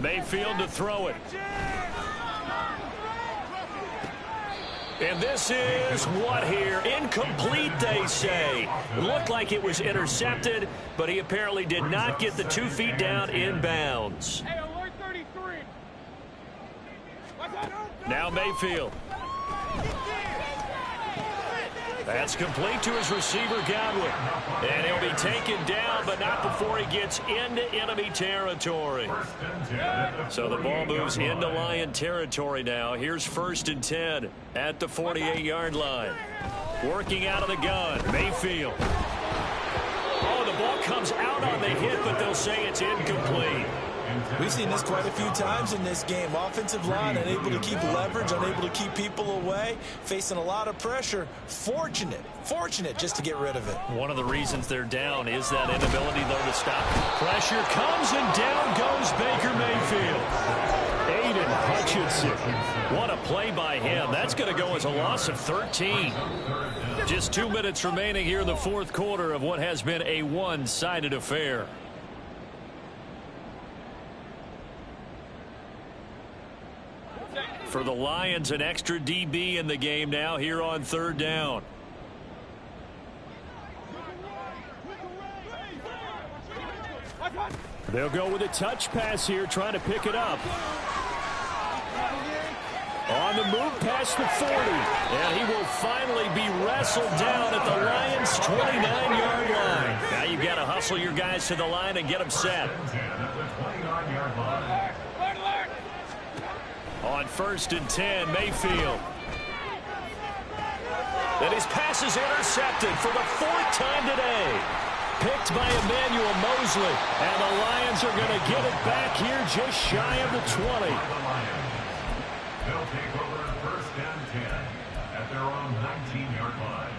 Mayfield to throw it. And this is what here? Incomplete, they say. It looked like it was intercepted, but he apparently did not get the 2 feet down in bounds. Hey, alert 33. Now Mayfield. That's complete to his receiver, Godwin. And he'll be taken down, but not before he gets into enemy territory. So the ball moves into Lion territory now. Here's 1st and 10 at the 48-yard line. Working out of the gun, Mayfield. Oh, the ball comes out on the hit, but they'll say it's incomplete. We've seen this quite a few times in this game. Offensive line unable to keep leverage, unable to keep people away, facing a lot of pressure. Fortunate just to get rid of it. One of the reasons they're down is that inability, though, to stop. Pressure comes, and down goes Baker Mayfield. Aiden Hutchinson. What a play by him. That's going to go as a loss of 13. Just 2 minutes remaining here in the 4th quarter of what has been a one-sided affair. For the Lions, an extra DB in the game now here on 3rd down. They'll go with a touch pass here, trying to pick it up. On the move past the 40. And he will finally be wrestled down at the Lions' 29-yard line. Now you've got to hustle your guys to the line and get them set. On 1st and 10, Mayfield. And his pass is intercepted for the 4th time today. Picked by Emmanuel Mosley. And the Lions are going to get it back here just shy of the 20. They'll take over 1st and 10 at their own 19-yard line.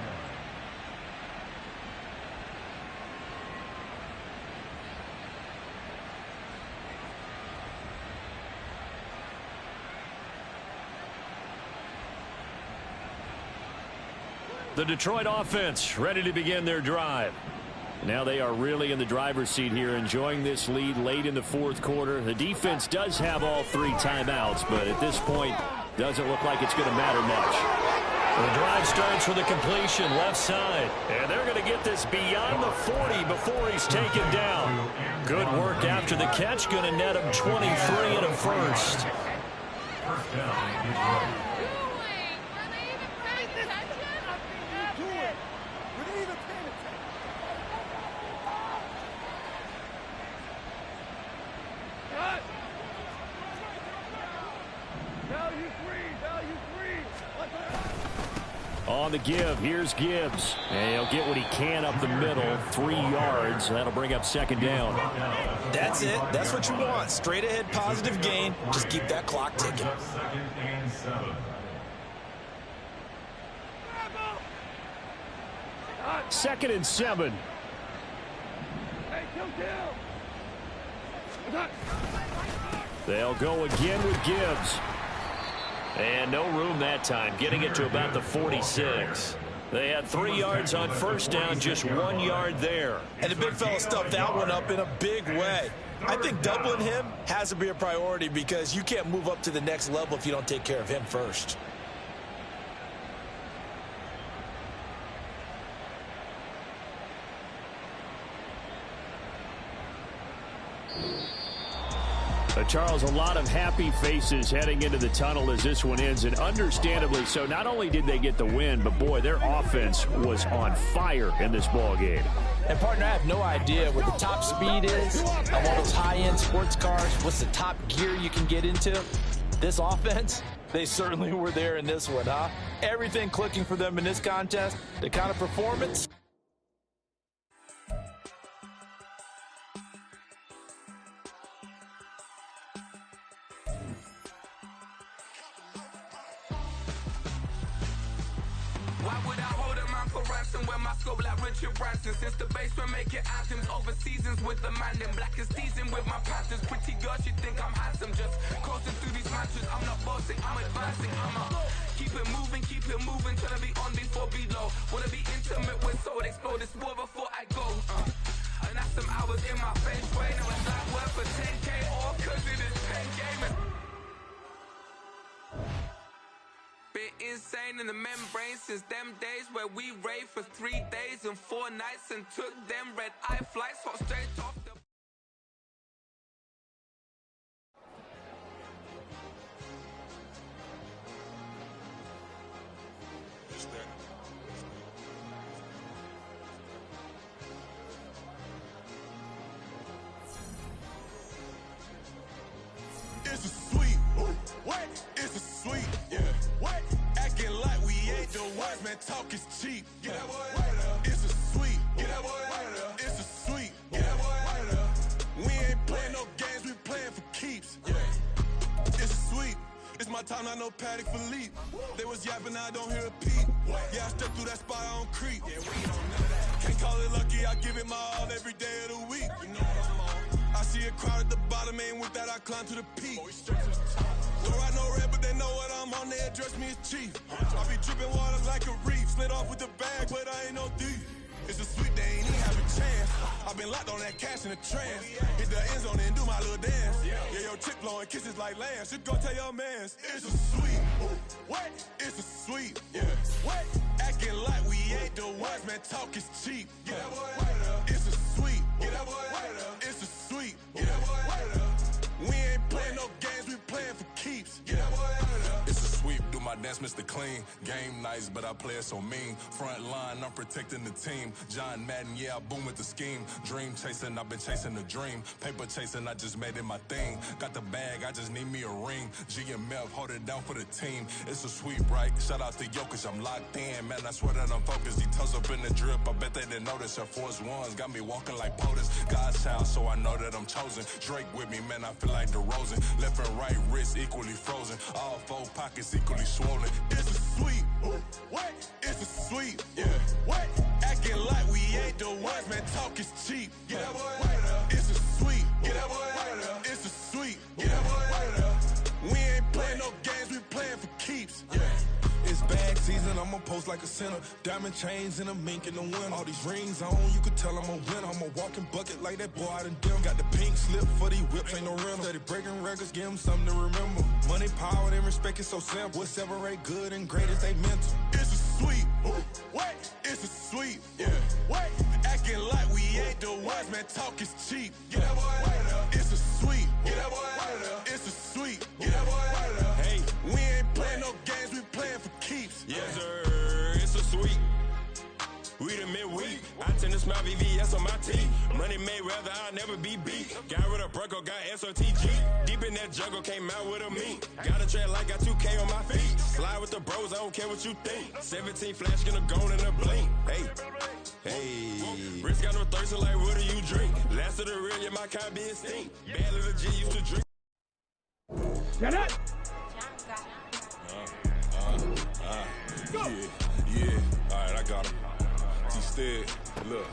The Detroit offense ready to begin their drive. Now they are really in the driver's seat here, enjoying this lead late in the 4th quarter. The defense does have all 3 timeouts, but at this point, doesn't look like it's going to matter much. The drive starts with a completion left side, and they're going to get this beyond the 40 before he's taken down. Good work after the catch, going to net him 23 and a 1st. First down, Detroit. On the give, here's Gibbs. And he'll get what he can up the middle, 3 yards. That'll bring up 2nd down. That's it. That's what you want. Straight ahead, positive gain. Just keep that clock ticking. 2nd and 7. 2nd and 7. They'll go again with Gibbs. And no room that time, getting it to about the 46. They had 3 yards on first down, just 1 yard there. And the big fella stuffed that one up in a big way. I think doubling him has to be a priority because you can't move up to the next level if you don't take care of him first. Charles, a lot of happy faces heading into the tunnel as this one ends, and understandably so. Not only did they get the win, but, boy, their offense was on fire in this ball game. And, partner, I have no idea what the top speed is on one of those high-end sports cars. What's the top gear you can get into? This offense, they certainly were there in this one, huh? Everything clicking for them in this contest, the kind of performance. Why would I hold a man for ransom when my scope like Richard Branson? Since the basement making anthems over seasons with the man in black is teasing with my patterns. Pretty girl, she think I'm handsome. Just coasting through these matches. I'm not bossing, I'm advancing. Keep it moving, trying to be on before below. Wanna be intimate with soul, explode this war before I go. And that's some hours in my face way. Now it's like work for 10K or cause it is 10 gaming. Been insane in the membrane since them days where we raved for 3 days and 4 nights and took them red-eye flights, hot straight off the... It's a sweet, what? It's a sweet, yeah. What? Acting like we ain't the ones, man. Talk is cheap. Get that boy out of there. It's a sweet, get that boy out of there. It's a sweet, get that boy out of there. We ain't playing no games, we playing for keeps. Yeah. It's sweet. It's my time, I know Paddock for leap. They was yapping, I don't hear a peep. Yeah, I stepped through that spot, I don't creep. Yeah, we don't none of that. Can't call it lucky, I give it my all every day of the week. You know what I'm on. I see a crowd at the bottom, and with that I climb to the peak. Don't ride no red, but they know what I'm on, they address me as chief. I be dripping water like a reef, slid off with the bag, but I ain't no thief. It's a sweet, they ain't even have a chance. I've been locked on that cash in a trance. Hit the end zone and do my little dance. Yeah, your chick blowing kisses like lambs. You go tell your mans. It's a sweet. What? It's a sweet. Yeah. What? Acting like we ain't the ones, man. Talk is cheap. Get that boy out of there. It's a sweet. Get that boy out of there. It's a sweet. Get that boy out of there. We ain't playing no games, we playing for keeps. Get that boy out of there. It's a sweep, do my dance, Mr. Clean. Game nice, but I play it so mean. Front line, I'm protecting the team. John Madden, yeah, I boom with the scheme. Dream chasing, I've been chasing the dream. Paper chasing, I just made it my thing. Got the bag, I just need me a ring. GMF, hold it down for the team. It's a sweep, right? Shout out to Jokic, I'm locked in. Man, I swear that I'm focused. He toes up in the drip, I bet they didn't notice. Air Force Ones got me walking like POTUS. God's child, so I know that I'm chosen. Drake with me, man, I feel like DeRozan. Left and right wrist equally frozen. All 4 pockets equally swollen. It's a sweet. What? It's a sweet. Yeah. What? Acting like we ain't the ones, man. Talk is cheap. Get that boy out of there. It's a sweet. Get that boy out of there. It's a sweet. Get that boy out of there. We ain't playing no games, we playing for keeps. Yeah. It's bag season, I'ma post like a sinner. Diamond chains and a mink in the wind. All these rings on, you could tell I'm a winner. I'm a walking bucket like that boy out in dim. Got the pink slip for these whips, ain't no rental. Steady breaking records, give them something to remember. Money, power, and respect is so simple. What separate good and great is they mental. It's a sweet. What? It's a sweet. Yeah. What? Acting like we ain't the ones, man. Talk is cheap. Get that boy out of there. It's a sweet. Get that boy out of there. It's a sweet. Get that boy out of there. Hey, we ain't playing no games, we playing for keeps. Yes, sir. It's a sweet. We the midweek. I tend to smile VVS on my teeth. Money made rather I'll never be beat. Got rid of Bronco, got SOTG. Deep in that jungle, came out with a meat. Got a track like got 2K on my feet. Slide with the bros, I don't care what you think. 17 flash, gonna go in a blink. Hey, hey. Wrist got no thirst, so like what do you drink? Last of the real, yeah, my kind be extinct. Bad little G used to drink. Get it! Yeah. All right, I got him. He stead. Look,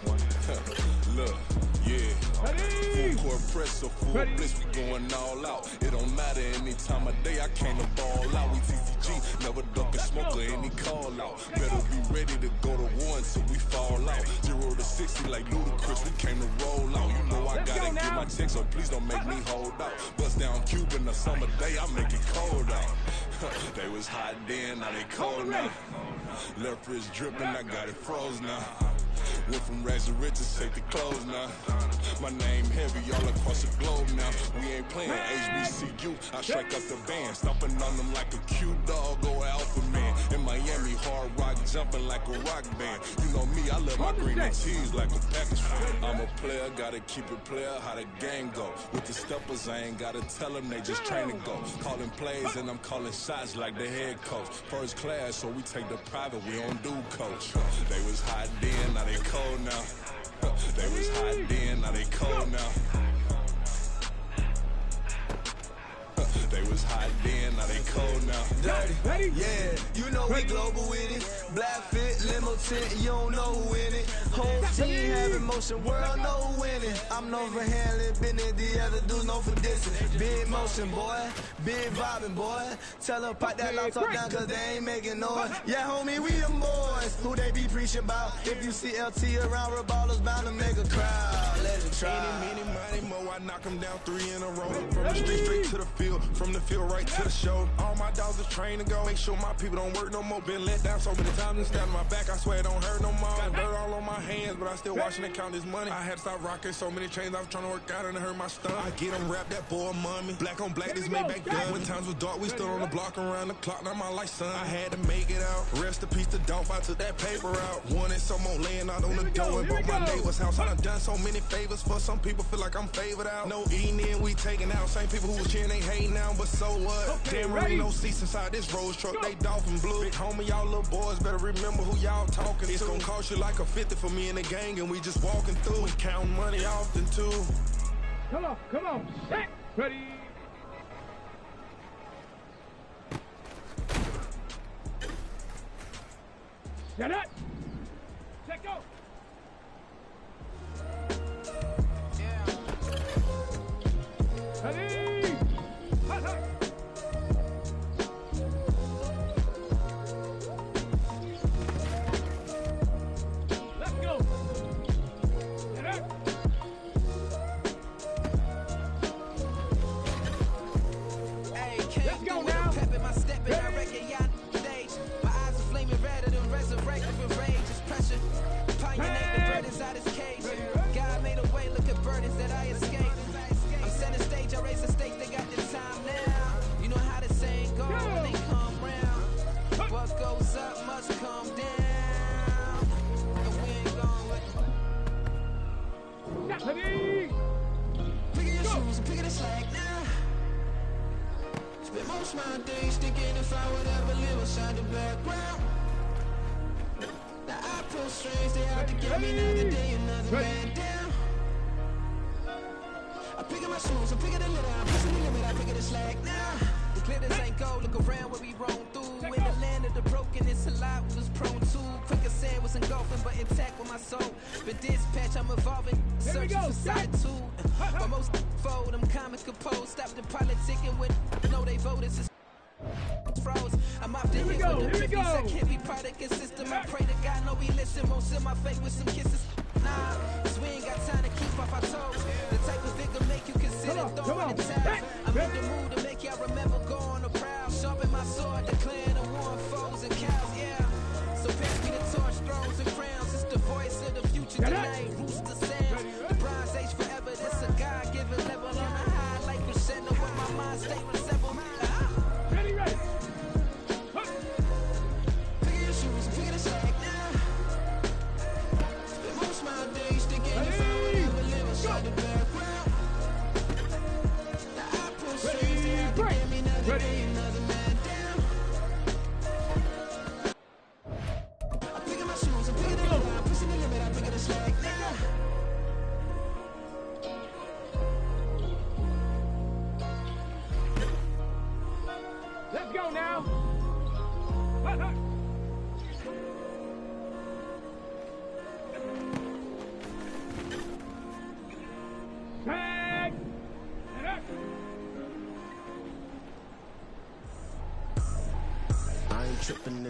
look, yeah. Full court press or full blitz, we going all out. It don't matter any time of day, I came to ball out. We TCG, never duck a smoke or any call out. Better be ready to go to war until we fall out. 0 to 60 like ludicrous, we came to roll out. You know I gotta get my check, so please don't make me hold out. Bust down Cuban a summer day, I make it cold out. They was hot then, now they cold now. Left wrist dripping, I got it froze now. Went from rags to riches, take the clothes now. My name heavy all across the globe now. We ain't playing HBCU, I strike up the band. Stomping on them like a cute dog or alpha man. In Miami, hard rock jumping like a rock band. You know me, I love my green and cheese like a Packers fan. I'm a player, gotta keep it player, how the game go. With the steppers, I ain't gotta tell them, they just train to go. Calling plays and I'm calling shots like the head coach. First class, so we take the private, we don't do coach. They was hot then, now they cold now. They was hot then, now they cold now. They was hot then, now they cold now. Dirty, yeah, you know we global with it. Black fit, limo tint, you don't know who in it. Whole team having motion, world know who winning. I'm known for handling business, the other dudes known for dissing. Big motion, boy, big vibing, boy. Tell them pop that laptop down, cause they ain't making noise. Yeah, homie, we them boys, who they be preaching about. If you see LT around, Reballers bound to make a crowd. Let it try. Any, money, mo, I knock them down 3 in a row. From the street straight to the field, from the field right to the show. All my dogs are trained to go. Make sure my people don't work no more. Been let down so many times and stabbed my back. I swear it don't hurt no more. Got dirt all on my hands, but I still watching and count this money. I had to stop rocking so many chains. I was trying to work out and it hurt my stomach. I get them rap that boy mommy. Black on black, this Maybach done. When times was dark, we stood on the block around the clock. Now my life, son. I had to make it out. Rest in peace to Dolph. I took that paper out. Wanted some more laying out on the door and bought my neighbor's house. I done so many favors for some people. Feel like I'm favored out. No eating in, we taking out. Same people who was cheering, they hating now, but so what? Damn right, no seats inside this Rolls truck. They dolphin blue. Big homie, y'all little boys better remember who y'all talking to. It's gonna cost you like a 50 for me and the gang, and we just walking through. We counting money often too. Come on, set, ready. Set it. Set go. Ready! Hot, hot. Let's go! Get up! Hey, let's go now! Pepping my step and I reckon y'all stage. My eyes are flaming redder than resurrected with rage. It's pressure. Pioneer the burdens out his cage. God made a way, look at burdens that I escaped. Center stage, I raise the stakes, they got the time now. You know how the saying goes when they come round. What goes up must come down. And we ain't going with Picking your shoes and picking the slack now. Spend most of my days thinking if I would ever live inside the background. Now I pull strings, they out to get me another day, another man down. I'm picking my shoes, I'm picking the litter, I'm pushing the limit, I'm picking the slack now. The glitters ain't gold, look around where we roam through. In the land of the broken, it's a lot we was prone to. Quicker sand was engulfing, but intact with my soul. But dispatch, I'm evolving, searching for solitude. But most fold, I'm comic composed. Stop the politicking with, no they voters is froze. I'm off the hit with the 50s, I can't be product and system. I pray to God, no we listen, won't send my face with some kisses. Nah, cause we ain't got time to keep off our toes. The type of victim make you consider throwing the towel. I'm in the mood to make y'all remember going to proud. Sharpen my sword, declaring the war on foes and cows, yeah. So pass me the torch, thrones and crowns. It's the voice of the future tonight, rooster sounds. The bronze age forever, this a God-given level. On a high like crescendo with my mind state resemble. Ready. Picking your shoes and picking the slack now. Most of my days thinking if I would ever live inside the background. Now I pull strings, they have to give me another day, another man down. I'm picking my shoes, I'm picking the limit, I'm pushing the limit, I'm picking the slack now. Let's go now! Hot, hot.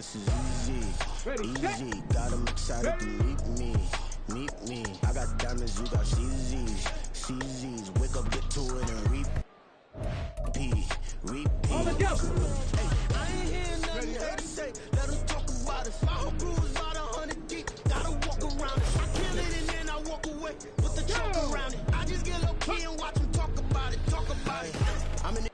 this is easy. Easy, got them excited to meet me. Meet me. I got diamonds, you got CZs. CZs, wake up, get to it, and repeat. Repeat. Hey, I ain't hearing nothing they to say. Let them talk about it. My whole crew is about 100 deep. Gotta walk around it. I kill it and then I walk away. Put the chalk around it. I just get low key and watch them talk about it. Talk about it. I'm in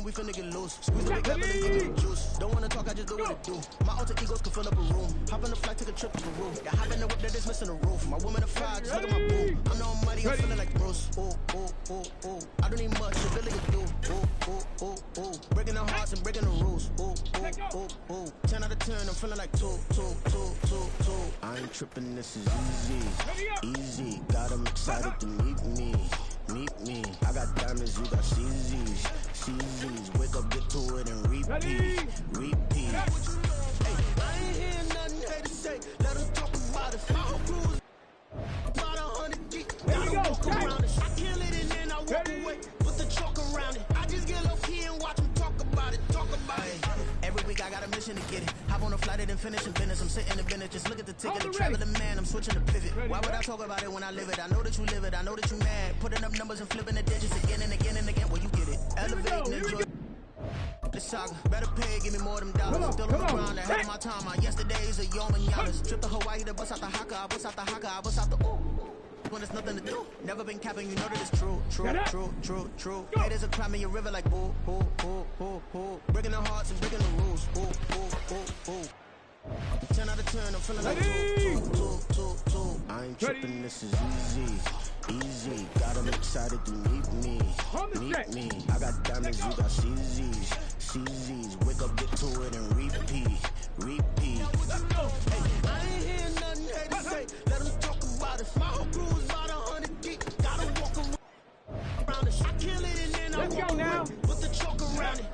we finna get loose. Squeeze the big apple and get the juice. Don't wanna talk, I just do what it do. My alter egos can fill up a room. Hop in the flight, take a trip to the roof. Got hop in the whip that is missing the roof. My woman a fly, just look at my boo. I know I'm mighty, I'm feeling like Bruce. Ooh, ooh, ooh, ooh. I don't need much, the Billy can do. Ooh, ooh, ooh, ooh. Breaking the hearts and breaking the rules. Ooh, ooh, ooh, ooh. 10 out of 10, I'm feeling like 2, 2, 2, 2, 2. I ain't tripping, this is easy. Easy, got them excited to meet me. Meet me. I got diamonds, you got CZs. CZs, wake up, get to it, and repeat. Repeat. Hey, I ain't hearing nothing they to say. Let them talk about it. My whole crew is about 100 deep. Gotta walk around it. I kill it and then I walk away. Put the chalk around it. I just get low key and watch them talk about it. Talk about it. Every week I got a mission to get it. Hop on a flight and finish in business. I'm sitting in business. Just look at the ticket. I'm traveling man. I'm switching to pivot. Why would I talk about it when I live it? I know that you live it. I know that you mad. Putting up numbers and flipping the digits again and again and again. Well, you get it. Elevate and enjoy the saga. Better pay, give me more than dollars. Still on the ground ahead of my time. My yesterdays are yo mananas. Trip to Hawaii to bust out the haka. I bust out the haka. I bust out the ooh. When there's nothing to do. Never been capping, you know that it's true. True, true, true, true. Haters are climbing your river like boo, boo, boo, boo, boo. Breaking the hearts and breaking the rules. Ooh, ooh, ooh, ooh. 10 out of 10, I'm feeling like 2. I ain't tripping, this is easy. Easy, got them excited to meet me. Meet me. I got diamonds, you got CZs. CZs, wake up, get to it, and repeat. Repeat. Hey, I ain't hearing nothing they to say. Let them talk about it. My whole crew is about 100 deep. Gotta walk around it. I kill it and then I walk away. Put the chalk around it.